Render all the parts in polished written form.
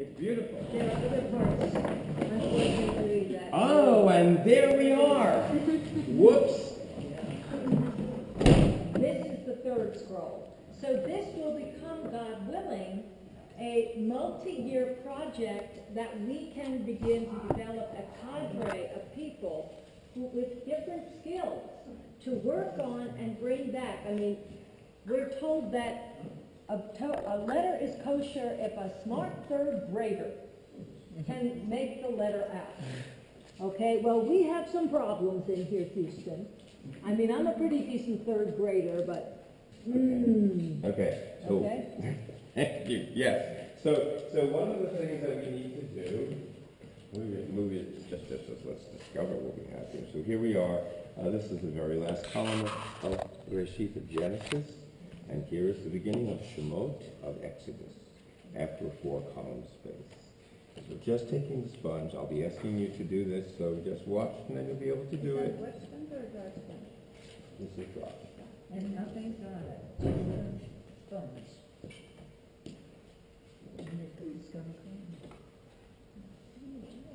It's beautiful. There are other parts, unfortunately, that... Oh, and there we are. Whoops. This is the third scroll. So this will become, God willing, a multi-year project that we can begin to develop a cadre of people with different skills to work on and bring back. I mean, we're told that a letter is kosher if a smart third grader can make the letter out. Okay, well, we have some problems in here, Houston. I mean, I'm a pretty decent third grader, but... Okay. So, Okay? thank you. Yes. So one of the things that we need to do, move it just let's discover what we have here. So here we are. This is the very last column of Reshith of Genesis, and here is the beginning of Shemot of Exodus after a 4-column space. So just taking the sponge, I'll be asking you to do this. So just watch, and then you'll be able to do it. Wet sponge or dry sponge? This is dry. And nothing's on it. Sponge.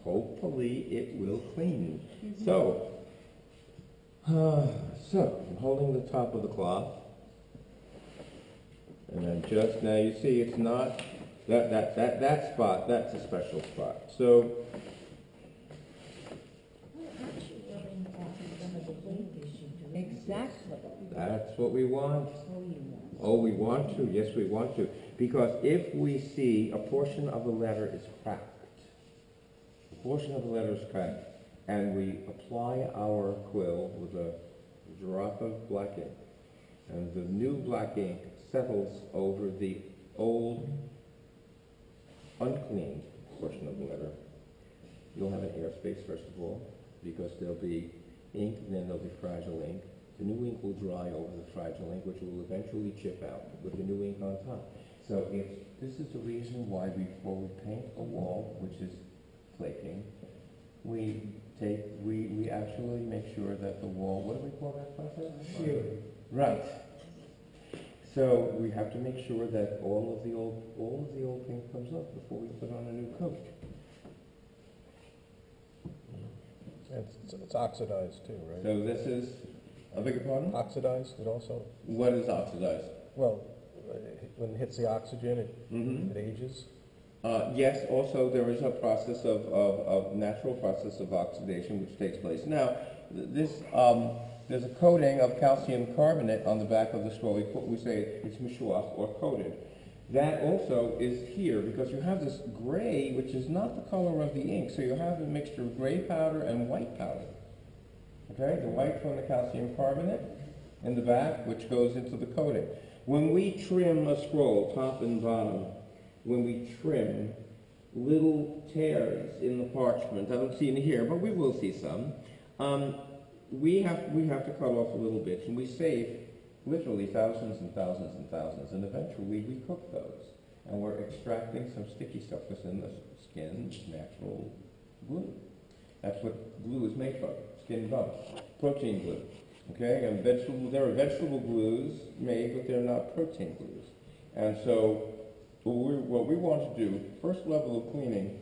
Hopefully it will clean. So I'm holding the top of the cloth, and then just now you see it's not that spot. That's a special spot. So Exactly. that's what we want. Oh, we want to. Yes, we want to. Because if we see a portion of the letter is cracked, and we apply our quill with a drop of black ink, and the new black ink settles over the old, uncleaned portion of the letter, you'll have an airspace, first of all, because there'll be ink, and then there'll be fragile ink. The new ink will dry over the fragile ink, which will eventually chip out with the new ink on top. So this is the reason why before we paint a wall, which is flaking, we actually make sure that the wall, what do we call that process? Sealing. Right. So we have to make sure that all of the old paint comes off before we put on a new coat. It's oxidized too, right? So this is, I beg your pardon? Oxidized, it also? What is oxidized? Well, when it hits the oxygen, it ages. Yes, also there is a process of natural process of oxidation which takes place. Now, there's a coating of calcium carbonate on the back of the scroll. We say it's mishuach or coated. That also is here because you have this gray, which is not the color of the ink. So you have a mixture of gray powder and white powder. Okay, the white from the calcium carbonate in the back, which goes into the coating. When we trim a scroll, top and bottom, when we trim little tears in the parchment, I don't see any here, but we will see some, we have to cut off a little bit, and we save literally thousands and thousands and thousands, and eventually we cook those. And we're extracting some sticky stuff that's in the skin, natural glue. That's what glue is made from, skin gum, protein glue. Okay, and there are vegetable glues made, but they're not protein glues. And so what we want to do, first level of cleaning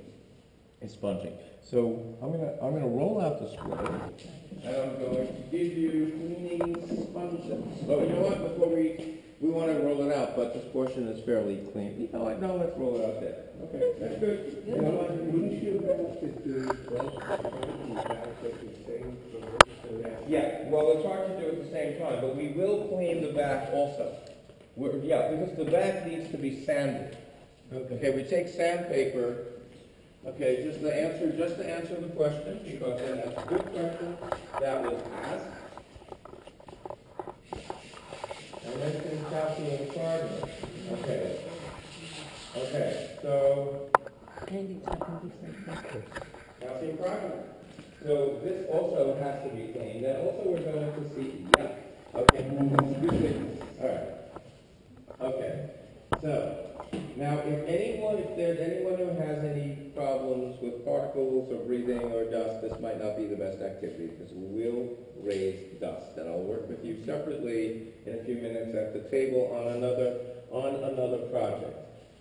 is sponging. So I'm gonna roll out the scroll, and I'm going to give you cleaning sponges. So you know what? Before we want to roll it out, but this portion is fairly clean. You know what? No, let's roll it out there. Okay, that's good. You know what? Wouldn't you have to do both the same? Yeah, well, it's hard to do at the same time, but we will clean the back also. Because the back needs to be sanded. Okay, we take sandpaper. Okay, just to answer the question, because that's a good question that was asked. And this is calcium carbonate. Okay, so calcium carbonate. So this also has to be cleaned. And also we're going to see, okay, good thing. All right. Okay, so now if there's anyone who has any problems with particles or breathing or dust, this might not be the best activity because we will raise dust. And I'll work with you separately in a few minutes at the table on another project.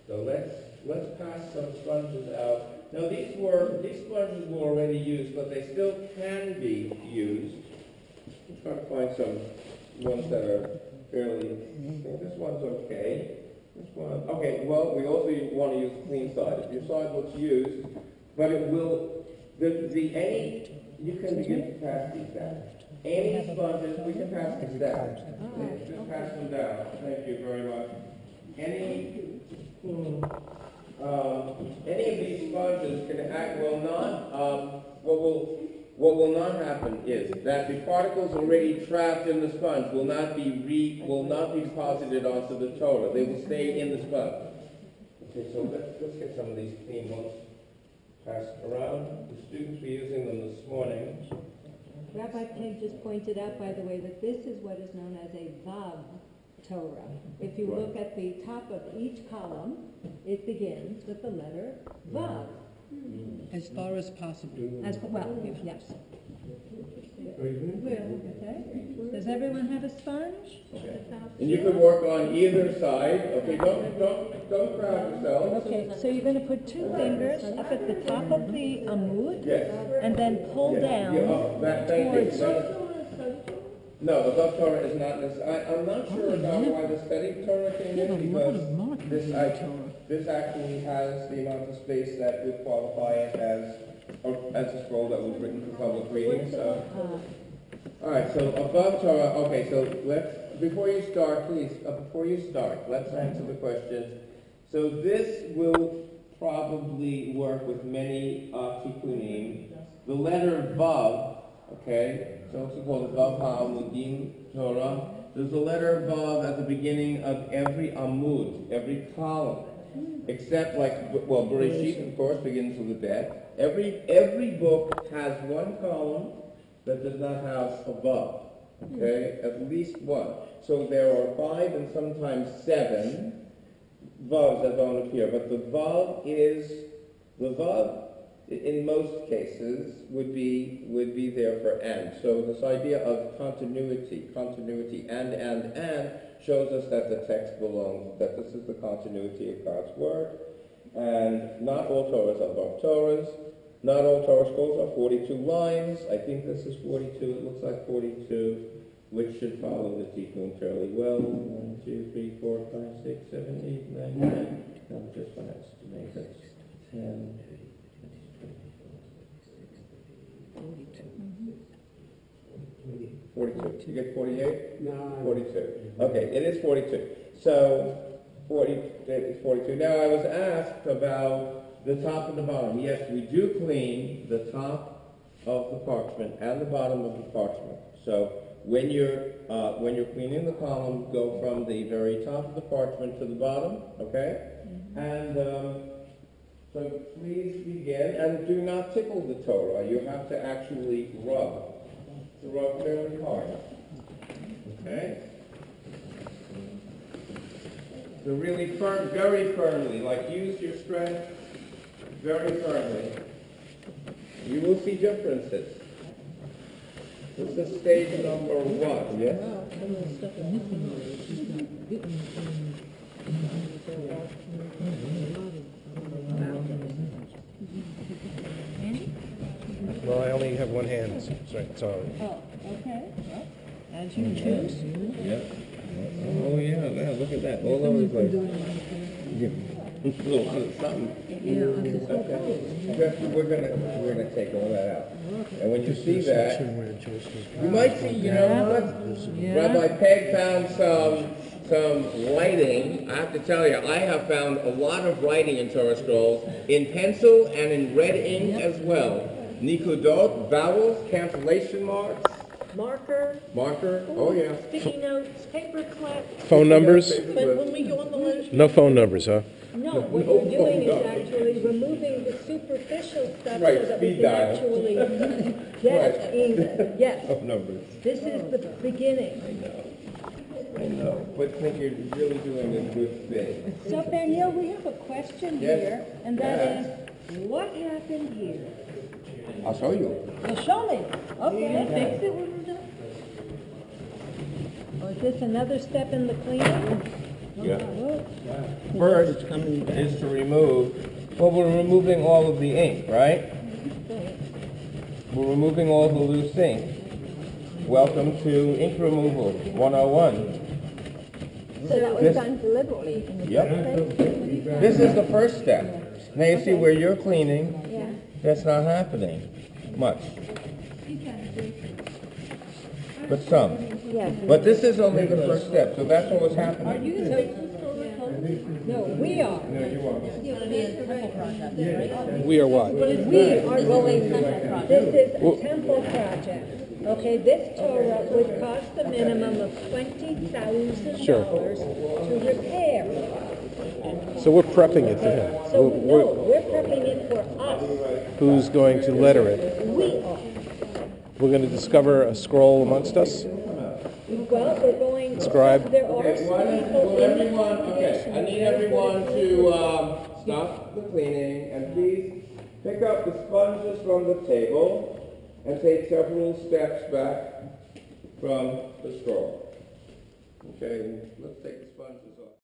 So let's let's pass some sponges out. Now these sponges were already used, but they still can be used. I'm trying to find some ones that are fairly, I think this one's okay. This one, okay, well, we also want to use the clean side. If your side looks used, but it will, you can begin to pass these down. Any sponges, we can pass these down. Just pass them down. Thank you very much. Any of these sponges can act, what will not happen is that the particles already trapped in the sponge will not be deposited onto the Torah. They will stay in the sponge. Okay, so let's get some of these clean ones passed around. The students were using them this morning. Rabbi Peg just pointed out, by the way, that this is what is known as a Vav Torah. If you look at the top of each column, it begins with the letter Vav. As far as possible. As well, yes. Okay. Does everyone have a sponge? Okay. And you can work on either side. Okay, don't crowd yourself. Okay, so you're going to put two fingers up at the top of the amud, Yes. and then pull down Thank towards. you. No, the Vav Torah is not this. I'm not sure about why the study Torah came in, because this actually has the amount of space that would qualify it as a scroll that was written for public reading. So, all right. So above Torah. Okay. So before you start, let's answer the question. So this will probably work with many tikkunim. The letter Vav. Okay, so it's called Vav HaAmudim Torah. There's a letter Vav at the beginning of every amud, every column, except Bereshit, of course, begins with a bet. Every book has one column that does not have a Vav. Okay, at least one. So there are 5 and sometimes 7 Vavs that don't appear, but the Vav in most cases would be there for and. So this idea of continuity, and shows us that the text belongs, that this is the continuity of God's word. And not all Torahs are Vav Torahs. Not all Torah scrolls are 42 lines. I think this is 42. It looks like 42, which should follow the tikkun fairly well. 1, 2, 3, 4, 5, 6, 7, 8, 9, 10. I'm just going to estimate it. 10. 42. You get 48? No. 42. Okay, it is 42. So, it's 42. Now, I was asked about the top and the bottom. Yes, we do clean the top of the parchment and the bottom of the parchment. So, when you're cleaning the column, go from the very top of the parchment to the bottom, okay? And so please begin, and do not tickle the Torah. You have to actually rub fairly hard. Okay? So really firm, very firmly, like use your strength very firmly. You will see differences. This is stage number 1, yes? Well, I only have one hand, so. Oh, okay. Well, as you choose. Yep. Oh yeah, look at that. All over the place. Yeah. A lot of something. Okay. We're gonna take all that out. And when you see that, you might see, you know what? Rabbi Peg found some writing. I have to tell you, I have found a lot of writing in Torah scrolls in pencil and in red ink as well. Nikudot, vowels, cancellation marks. Marker, Oh yeah. sticky notes, paper clip. Phone numbers? But when we go on the letters, No phone numbers, huh? No, what you're doing is actually removing the superficial stuff Right, so that we speed can dial. actually get English. Yes, Phone numbers. this is the beginning. I know. But I think you're really doing a good thing. So, Daniel, we have a question Yes. here, and that is, what happened here? I'll show you. Well, show me. Okay, fix it when we're done. Or is this another step in the cleaning? Yeah. First is to remove, well, we're removing all of the ink, right? We're removing all the loose ink. Welcome to ink removal 101. So that was done deliberately. Yep. This is the first step. Now you see where you're cleaning, Yeah. that's not happening much. But some. Yeah. But this is only the first step, so that's what was happening. No, we are. No, you are. We are what? We are going, this is a temple project. Okay, this Torah would cost a minimum of $20,000 Sure. to repair. So we're prepping it for him. So, no, we're prepping it for us. Who's going to letter it? We are. We're going to discover a scroll amongst us? Well, we're going, Scribe. there are Okay, why don't, people will in everyone, the okay, I need everyone to stop the cleaning and please pick up the sponges from the table and take several steps back from the scroll. Okay, let's take the sponges off.